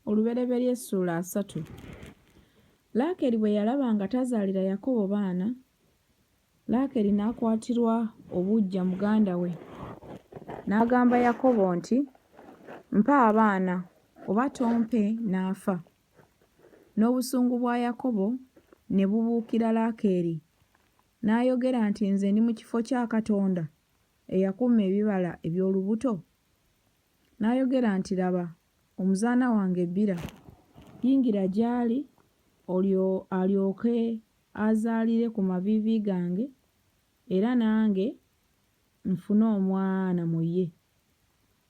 Olubereberye Essula 3. Laakeri bwe yalaba nga tazaalira Yakobo baana, Laakeri n'akwatirwa obuggya muganda we. N'agamba Yakobo nti, mpa abaana oba tompe n'afa. N'obusungu bwa Yakobo ne bubuukira Laakeri. N'ayogera nti nze ndi mu kifo kya Katonda eyakuuma ebibala eby'olubuto. N'ayogera nti laba omuzaana wange Bila, yingira gy'ali alyoke azaalire ku maviivi gange era nange nfune omwana mu ye.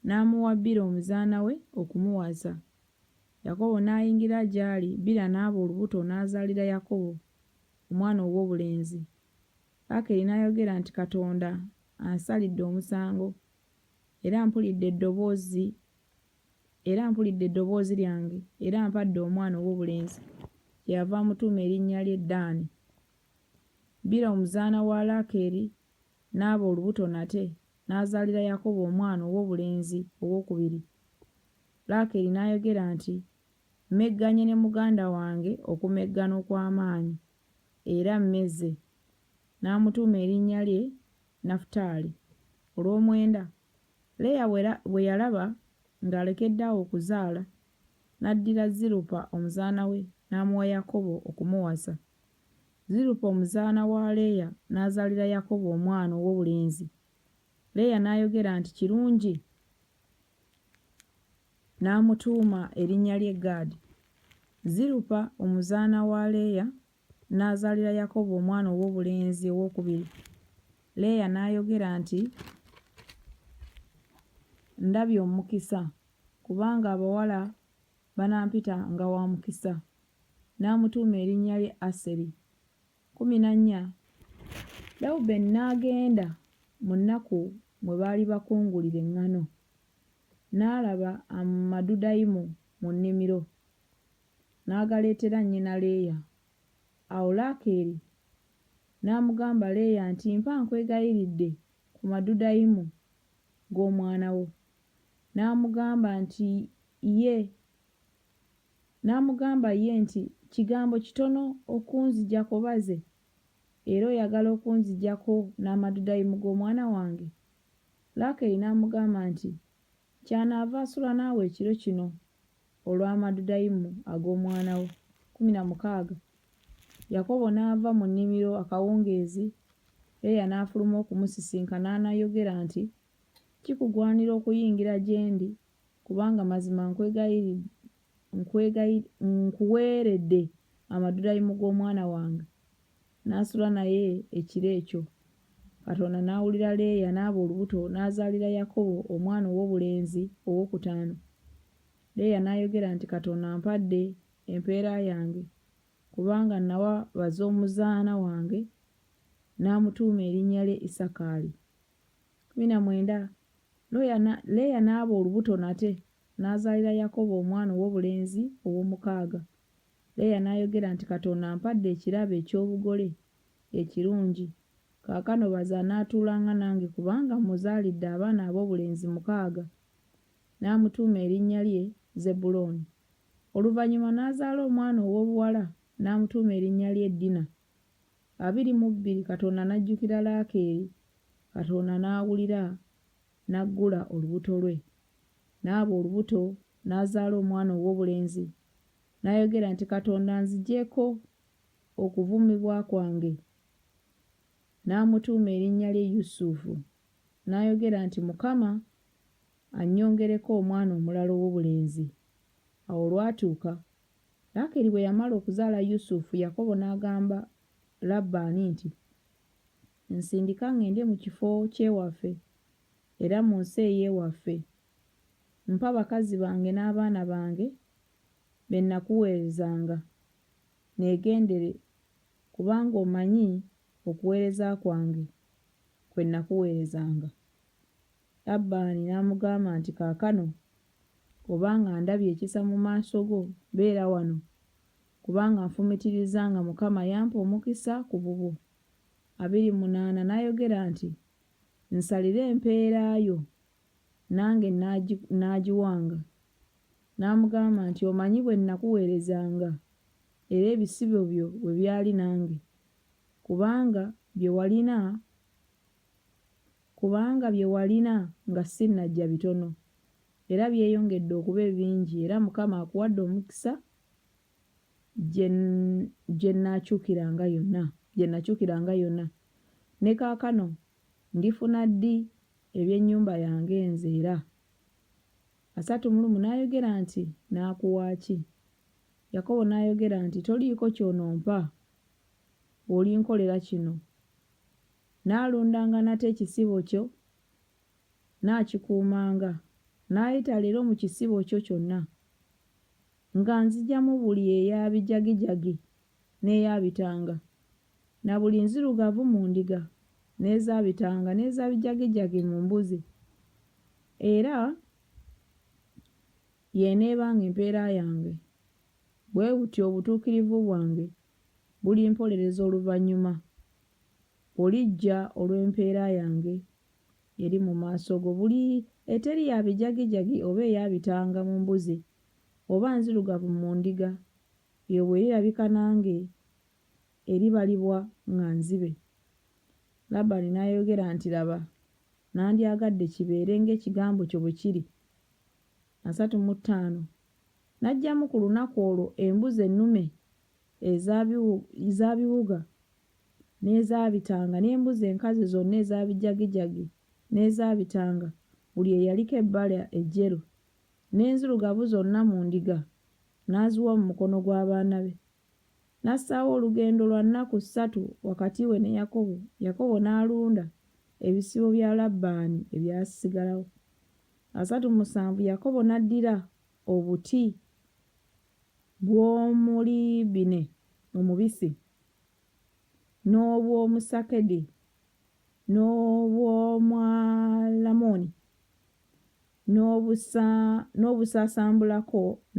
N'amuwa Bila omuzaana we okumuwasa. Yakobo n'ayingira gy'ali, Bila n'aba olubuto n'azaalira Yakobo omwana ow'obulenzi. Laakeri n'ayogera nti Katonda ansalidde omusango era mpulidde eddoboozi lyange era ampadde omwana ow'obulenzi. Kyeyava amutuuma erinnya lye Ddaani. Bila omuzaana wa Laakeri n'aba olubuto nate n'azaalira Yakobo omwana ow'obulenzi ow'okubiri. Laakeri n'ayogera nti mmegganye ne muganda wange okumeggana okw'amaanyi era mmezze. N'amutuuma erinnya lye Nafutaali. Olw'omwenda, Leeya bwe yalaba ng'alekedde awo okuzaala, n'addira Zirupa omuzaana we n'amuwa Yakobo okumuwasa. Zirupa omuzaana wa Leeya n'azaalira Yakobo omwana ow'obulenzi. Leeya n'ayogera nti kirungi, n'amutuuma erinnya lye Gaadi. Zirupa omuzaana wa Leeya n'azaalira Yakobo omwana ow'obulenzi ow'okubiri. Leeya n'ayogera nti ndabye omukisa, kubanga abawala banampita nga wa mukisa. N'amutuuma erinnya lye Aseri. 14. Lewubeeni n'agenda mu nnaku mwe baali bakungulira eŋŋaano. N'alaba amadudayimu mu nnimiro, n'agaleetera nnyina Leeya. Awo Laakeri n'amugamba Leeya nti mpa nkwegayiridde ku madudayimu g'omwana wo. N'amugamba ye nti kigambo kitono okunziggyako baze, era oyagala okunziggyako n'amadudayimu g'omwana wange? Laakeri n'amugamba nti kyanaava asula naawe ekiro kino olw'amadudayimu ag'omwana wo. 16. Yakobo n'ava mu nnimiro akawungeezi, Leeya n'afuluma okumusisinkana n'ayogera nti kikugwanira okuyingira gye ndi, kubanga mazima nkuweeredde amadudayimu g'omwana wange. N'asula naye ekiro ekyo. Katonda n'awulira Leeya n'aba olubuto n'azaalira Yakobo omwana ow'obulenzi ow'okutaano. Leeya n'ayogera nti Katonda ampadde empeera yange, kubanga nawa baze omuzaana wange. N'amutuuma erinnya lye Isakaali. 19. Leeya n'aba olubuto nate n'azaalira Yakobo omwana ow'obulenzi ow'omukaaga. Leeya n'ayogera nti Katonda ampadde ekirabo eky'obugole ekirungi. Kaakano baze anaatuulanga nange, kubanga mmuzaalidde abaana ab'obulenzi 6. N'amutuuma erinnya lye Zebbulooni. Oluvannyuma n'azaala omwana ow'obuwala n'amutuuma erinnya lye Dina. 22. Katonda n'ajjukira Laakeri. Katonda n'awulira n'aggula olubuto lwe. N'aba olubuto n'azaala omwana ow'obulenzi. N'ayogera nti Katonda anziggyeeko okuvumibwa kwange. N'amutuuma erinnya lye Yusufu. N'ayogera nti Mukama annyongereko omwana omulala ow'obulenzi. Awo olwatuuka, Laakeri bwe yamala okuzaala Yusufu, Yakobo n'agamba Labbaani nti nsindika ŋŋende mu kifo ky'ewaffe era mu nsi ey'ewaffe. Mpa bakazi bange n'abaana bange be nakuweerezanga, neegendere, kubanga omanyi okuweereza kwange kwe nakuweerezanga. Labbaani n'amugamba nti kaakano obanga ndabye ekisa mu maaso go, beera wano, kubanga nfumitiriza nga Mukama yampa omukisa ku bubwo. 28. N'ayogera nti nsalire empeera yo, nange naagiwanga. n'amugamba nti omanyi bwe nakuweerezanga era ebisibo byo bwe byali nange, kubanga bye walina nga sinnajja bitono, era byeyongedde okuba bingi, era Mukama akuwadde omukisa gye nakyukiranga yonna. Ne kaakano ndifuna ddi ebyennyumba yange nze era? 31 n'ayogera nti n'akuwa ki? Yakobo n'ayogera nti toliiko ky'onompa bw'olinkolera kino. N'alundanga nate ekisibo kyo n'akikuumanga, n'ayita leero mu kisibo kyo kyonna, nga nzigyamu buli eyabijagijagi n'eyabitanga, na buli nzirugavu mu ndiga, n'ezabitanga n'ezabijagijagi mu mbuzi. Era y'eneebanga empeera yange. Bwe butyo obutuukirivu bwange bulimpolereza oluvannyuma olijja olw'empeera yange eri mu maaso go. Buli eteri yabijagijagi oba eyabitanga mu mbuzi oba nzirugavu mu ndiga, eyo bw'erirabika nange eribalibwa nga nzibe. Labbaani n'ayogera nti laba, nandyagadde kibeere ng'ekigambo kyo bwe kiri. 35 N'aggyamu ku lunaku olwo embuzi ennume ez'abiwuga n'ezabitanga, n'embuzi enkazi zonna ez'abijagijagi n'ezabitanga, buli eyaliko ebbala ejjeru, n'enzirugavu zonna mu ndiga, n'aziwa mu mukono gw'abaana be. N'assaawo olugendo lwa nnaku 3 wakati we ne Yakobo. Yakobo n'alunda ebisibo bya Labbaani ebyasigalawo. 37 Yakobo n'addira obuti bw'omulibine omubisi, n'obw'omusakedi, n'obw'omwalamoni,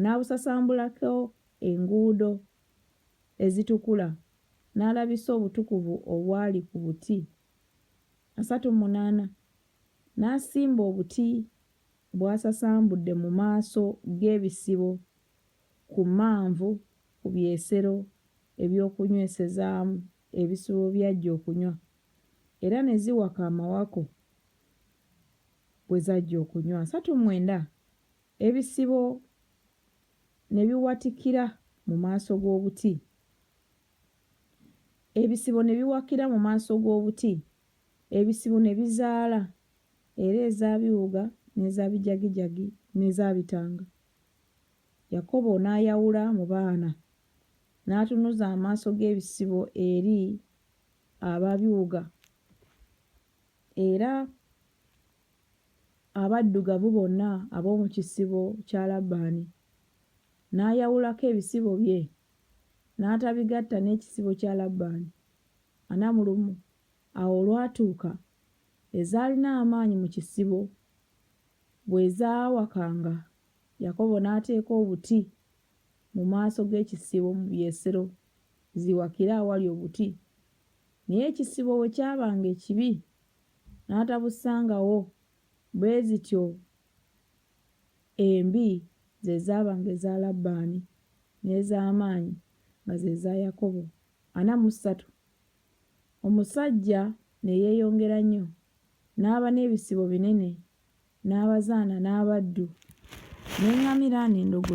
n'abusasambulako enguudo ezitukula, n'alabisa obutukuvu obwali ku buti. 38 N'asimba obuti bw'asasambudde mu maaso g'ebisibo ku manvu ku byesero eby'okunywesezaamu ebisibo byajja okunywa, era ne ziwaka amawako bwe zajja okunywa. 39 Ebisibo ne biwatikira mu maaso g'obuti. Ebisibo ne biwakira mu maaso g'obuti, ebisibo ne bizaala, era ez'abiwuga n'ezabijagijagi n'ezabitanga. Yakobo n'ayawula mu baana, n'atunuza amaaso g'ebisibo eri ababiwuga, era abaddugavu bonna ab'omu kisibo kya Labbaani, n'ayawulako ebisibo bye, n'atabigatta n'ekisibo kya Labbaani. 40 Awo olwatuuka ezaalina amaanyi mu kisibo bwe zaawakanga, Yakobo n'ateeka obuti mu maaso g'ekisibo mu byesero ziwakire awali obuti. Naye ekisibo bwe kyabanga ekibi n'atabussangawo, bwe zityo embi ze zaabanga eza Labbaani, n'ez'amaanyi nga ze za Yakobo. 43 Omusajja ne yeeyongera nnyo, n'aba n'ebisibo binene, n'abazaana n'abaddu, n'eŋŋamira n'endogoyi.